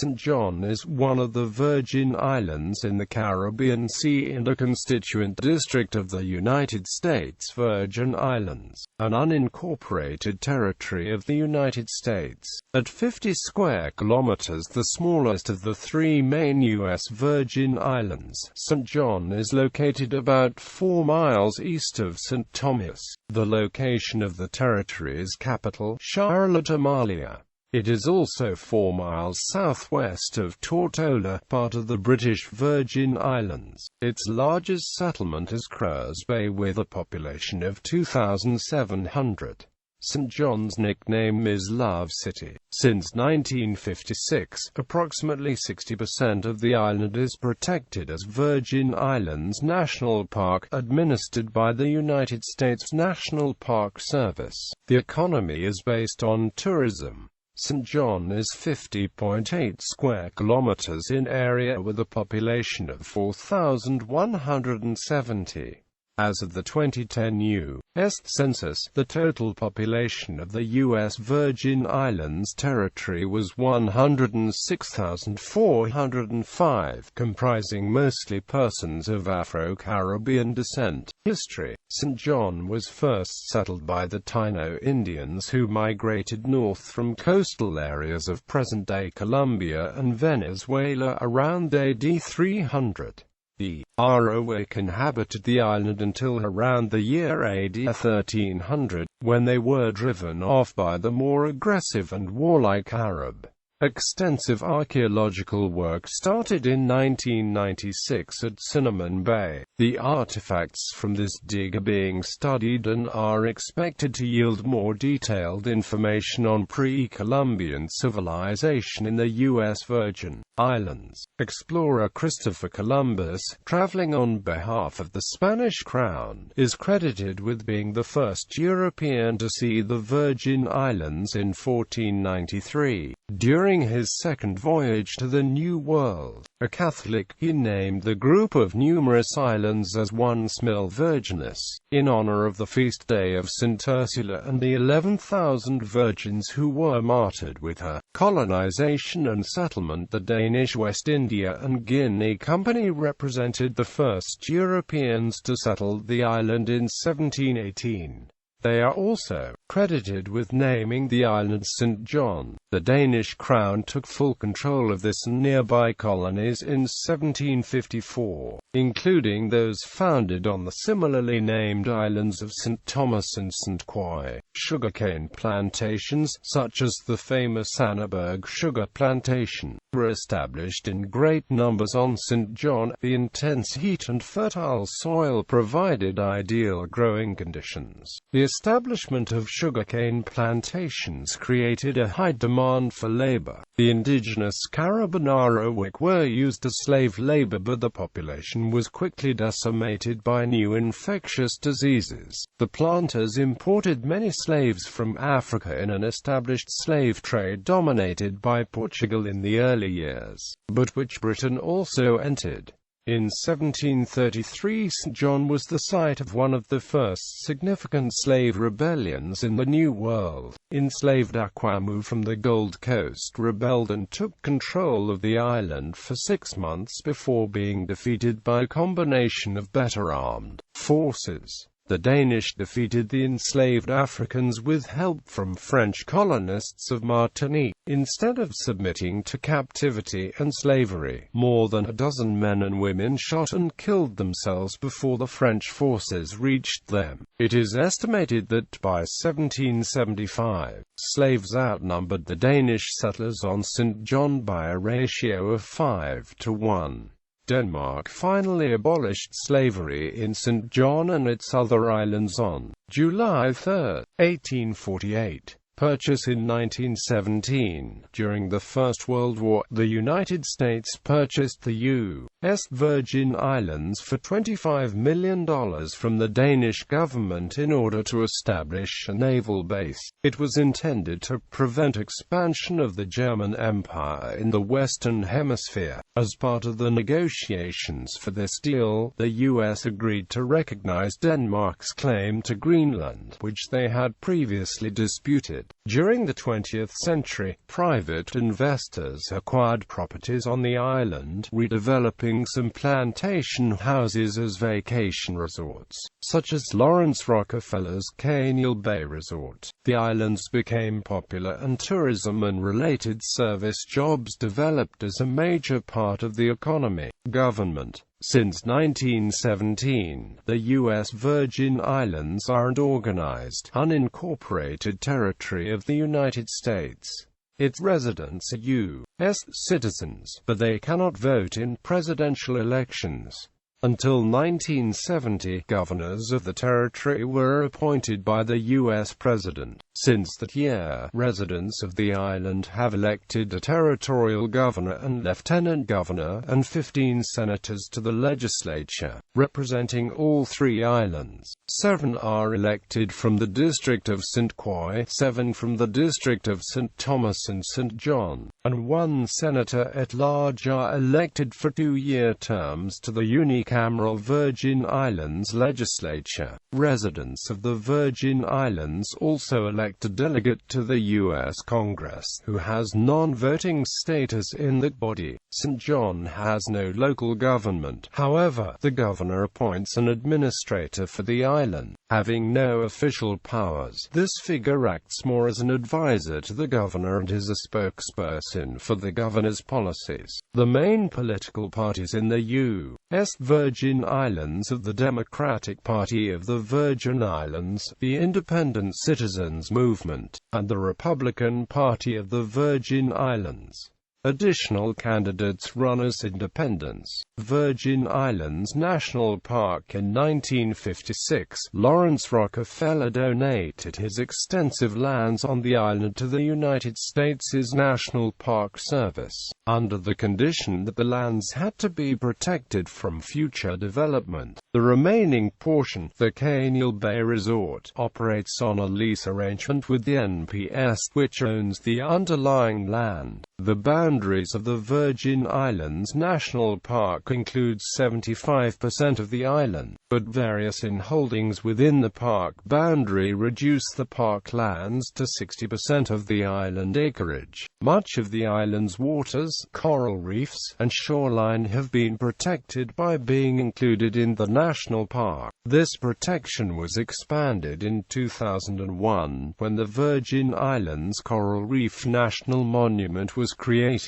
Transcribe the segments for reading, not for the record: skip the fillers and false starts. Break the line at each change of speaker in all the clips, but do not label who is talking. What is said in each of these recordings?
St. John is one of the Virgin Islands in the Caribbean Sea and a constituent district of the United States Virgin Islands, an unincorporated territory of the United States. At 50 square kilometers, the smallest of the three main U.S. Virgin Islands, St. John is located about 4 miles east of St. Thomas. The location of the territory's capital, Charlotte Amalie.It, is also 4 miles southwest of Tortola, part of the British Virgin Islands. Its largest settlement is Cruz Bay with a population of 2,700. St. John's nickname is Love City. Since 1956, approximately 60% of the island is protected as Virgin Islands National Park, administered by the United States National Park Service. The economy is based on tourism. St. John is 50.8 square kilometers in area with a population of 4,170. As of the 2010 U.S. Census, the total population of the U.S. Virgin Islands territory was 106,405, comprising mostly persons of Afro-Caribbean descent. History: St. John was first settled by the Taino Indians who migrated north from coastal areas of present-day Colombia and Venezuela around AD 300. The Arawak inhabited the island until around the year AD 1300, when they were driven off by the more aggressive and warlike Arab. Extensive archaeological work started in 1996 at Cinnamon Bay. The artifacts from this dig are being studied and are expected to yield more detailed information on pre-Columbian civilization in the U.S. Virgin Islands. Explorer Christopher Columbus, traveling on behalf of the Spanish crown, is credited with being the first European to see the Virgin Islands in 1493. During his second voyage to the New World, a Catholic, he named the group of numerous islands as One Smil Virginis, in honor of the feast day of St. Ursula and the 11,000 virgins who were martyred with her. Colonization and settlement: the Danish West India and Guinea Company represented the first Europeans to settle the island in 1718. They are also credited with naming the island St. John. The Danish crown took full control of this and nearby colonies in 1754, including those founded on the similarly named islands of St. Thomas and St. Croix. Sugarcane plantations, such as the famous Annaberg sugar plantation, were established in great numbers on St. John. The intense heat and fertile soil provided ideal growing conditions. The establishment of sugarcane plantations created a high demand for labor. The indigenous Caribbean Arawak were used as slave labor, but the population was quickly decimated by new infectious diseases. The planters imported many slaves from Africa in an established slave trade dominated by Portugal in the early years, but which Britain also entered. In 1733, St. John was the site of one of the first significant slave rebellions in the New World. Enslaved Aquamu from the Gold Coast rebelled and took control of the island for 6 months before being defeated by a combination of better armed forces. The Danish defeated the enslaved Africans with help from French colonists of Martinique. Instead of submitting to captivity and slavery, more than a dozen men and women shot and killed themselves before the French forces reached them. It is estimated that by 1775, slaves outnumbered the Danish settlers on St. John by a ratio of 5 to 1. Denmark finally abolished slavery in St. John and its other islands on July 3, 1848. Purchase in 1917. During the First World War, the United States purchased the U.S. Virgin Islands for $25 million from the Danish government in order to establish a naval base. It was intended to prevent expansion of the German Empire in the Western Hemisphere. As part of the negotiations for this deal, the U.S. agreed to recognize Denmark's claim to Greenland, which they had previously disputed. During the 20th century, private investors acquired properties on the island, redeveloping some plantation houses as vacation resorts, such as Lawrence Rockefeller's Cruz Bay Resort. The islands became popular and tourism and related service jobs developed as a major part of the economy. Government. Since 1917, the U.S. Virgin Islands are an organized, unincorporated territory of the United States. Its residents are U.S. citizens, but they cannot vote in presidential elections. Until 1970, governors of the territory were appointed by the U.S. President. Since that year, residents of the island have elected a territorial governor and lieutenant governor, and 15 senators to the legislature, representing all three islands. 7 are elected from the District of St. Croix, 7 from the District of St. Thomas and St. John, and 1 senator at large are elected for 2-year terms to the unicameral Virgin Islands legislature. Residents of the Virgin Islands also elect a delegate to the U.S. Congress, who has non-voting status in that body. St. John has no local government. However, the governor appoints an administrator for the island. Having no official powers, this figure acts more as an advisor to the governor and is a spokesperson for the governor's policies. The main political parties in the U.S. Virgin Islands are the Democratic Party of the Virgin Islands, the Independent Citizens Movement, and the Republican Party of the Virgin Islands. Additional candidates run as independents. Virgin Islands National Park. In 1956, Lawrence Rockefeller donated his extensive lands on the island to the United States' National Park Service, under the condition that the lands had to be protected from future development. The remaining portion, the Cruz Bay Resort, operates on a lease arrangement with the NPS, which owns the underlying land. The boundaries of the Virgin Islands National Park include 75% of the island, but various inholdings within the park boundary reduce the park lands to 60% of the island acreage. Much of the island's waters, coral reefs, and shoreline have been protected by being included in the national park. This protection was expanded in 2001, when the Virgin Islands Coral Reef National Monument was created.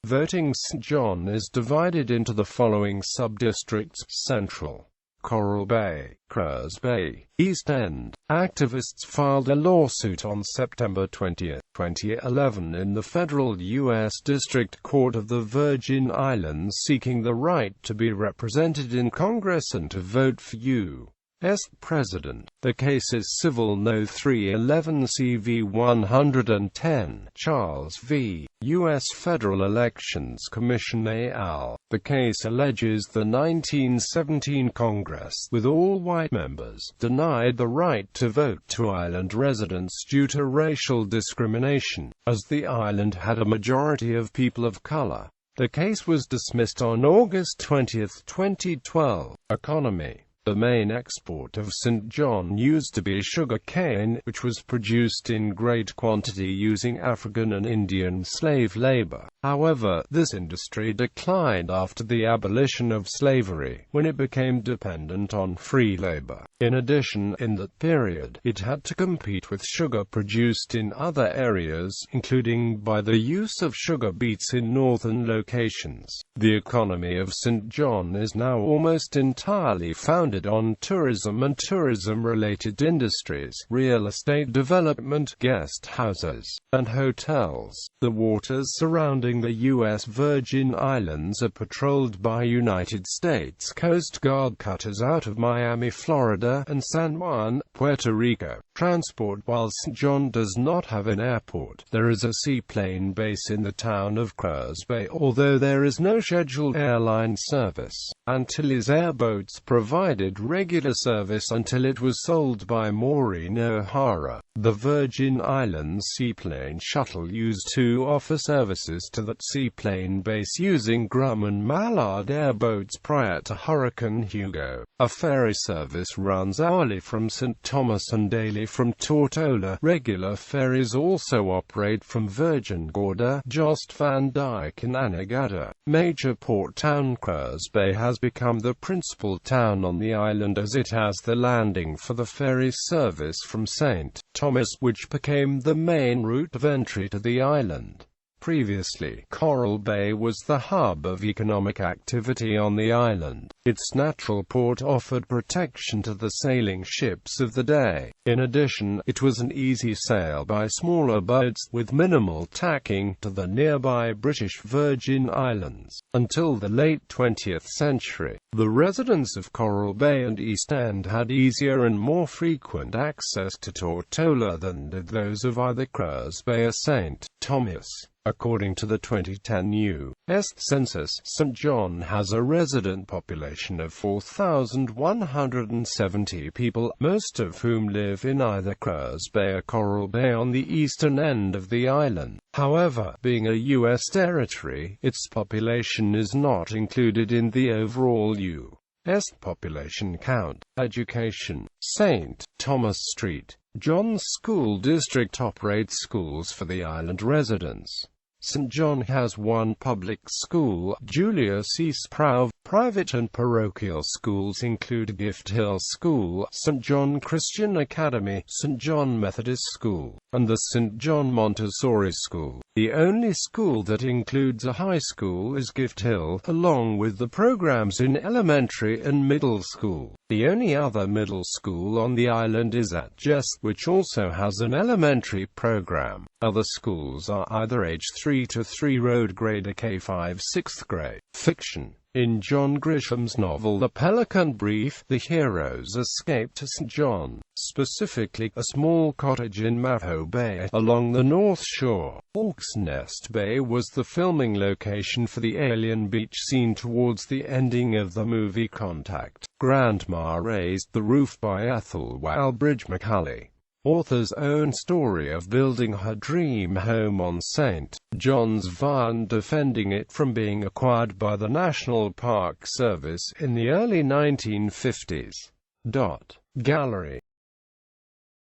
Voting. St. John is divided into the following sub-districts: Central, Coral Bay, Cruz Bay, East End. Activists filed a lawsuit on September 20, 2011 in the federal U.S. District Court of the Virgin Islands seeking the right to be represented in Congress and to vote for U.S. President. The case is Civil No. 311 CV 110, Charles v. U.S. Federal Elections Commission al. The case alleges the 1917 Congress, with all white members, denied the right to vote to island residents due to racial discrimination, as the island had a majority of people of color. The case was dismissed on August 20, 2012. Economy. The main export of St. John used to be sugar cane, which was produced in great quantity using African and Indian slave labor. However, this industry declined after the abolition of slavery, when it became dependent on free labor. In addition, in that period, it had to compete with sugar produced in other areas, including by the use of sugar beets in northern locations. The economy of St. John is now almost entirely founded on tourism and tourism-related industries, real estate development, guest houses, and hotels. The waters surrounding the U.S. Virgin Islands are patrolled by United States Coast Guard cutters out of Miami, Florida, and San Juan, Puerto Rico. Transport. While St. John does not have an airport, there is a seaplane base in the town of Cruz Bay, although there is no scheduled airline service. Antilles Airboats provided regular service until it was sold by Maureen O'Hara. The Virgin Islands Seaplane Shuttle used to offer services to that seaplane base using Grumman Mallard airboats prior to Hurricane Hugo. A ferry service runs hourly from St. Thomas and daily from Tortola. Regular ferries also operate from Virgin Gorda, Jost Van Dyke and Anegada. Major port town Cruz Bay has become the principal town on the island as it has the landing for the ferry service from St. Thomas, which became the main route of entry to the island. Previously, Coral Bay was the hub of economic activity on the island. Its natural port offered protection to the sailing ships of the day. In addition, it was an easy sail by smaller boats, with minimal tacking, to the nearby British Virgin Islands. Until the late 20th century, the residents of Coral Bay and East End had easier and more frequent access to Tortola than did those of either Cruz Bay or St. Thomas. According to the 2010 U.S. Census, St. John has a resident population of 4,170 people, most of whom live in either Cruz Bay or Coral Bay on the eastern end of the island. However, being a U.S. territory, its population is not included in the overall U.S. population count. Education. St. Thomas St. John's School District operates schools for the island residents. St. John has one public school, Julius C. Sproul. Private and parochial schools include Gift Hill School, St. John Christian Academy, St. John Methodist School, and the St. John Montessori School. The only school that includes a high school is Gift Hill, along with the programs in elementary and middle school. The only other middle school on the island is Its, which also has an elementary program. Other schools are either age 3 to 3 road grade or K-5 6th grade. Fiction. In John Grisham's novel The Pelican Brief, the heroes escape to St. John, specifically a small cottage in Maho Bay, along the north shore. Hawk's Nest Bay was the filming location for the alien beach scene towards the ending of the movie Contact. Grandma Raised the Roof by Ethel Walbridge Macaulay. Author's own story of building her dream home on St. John's and defending it from being acquired by the National Park Service in the early 1950s. Gallery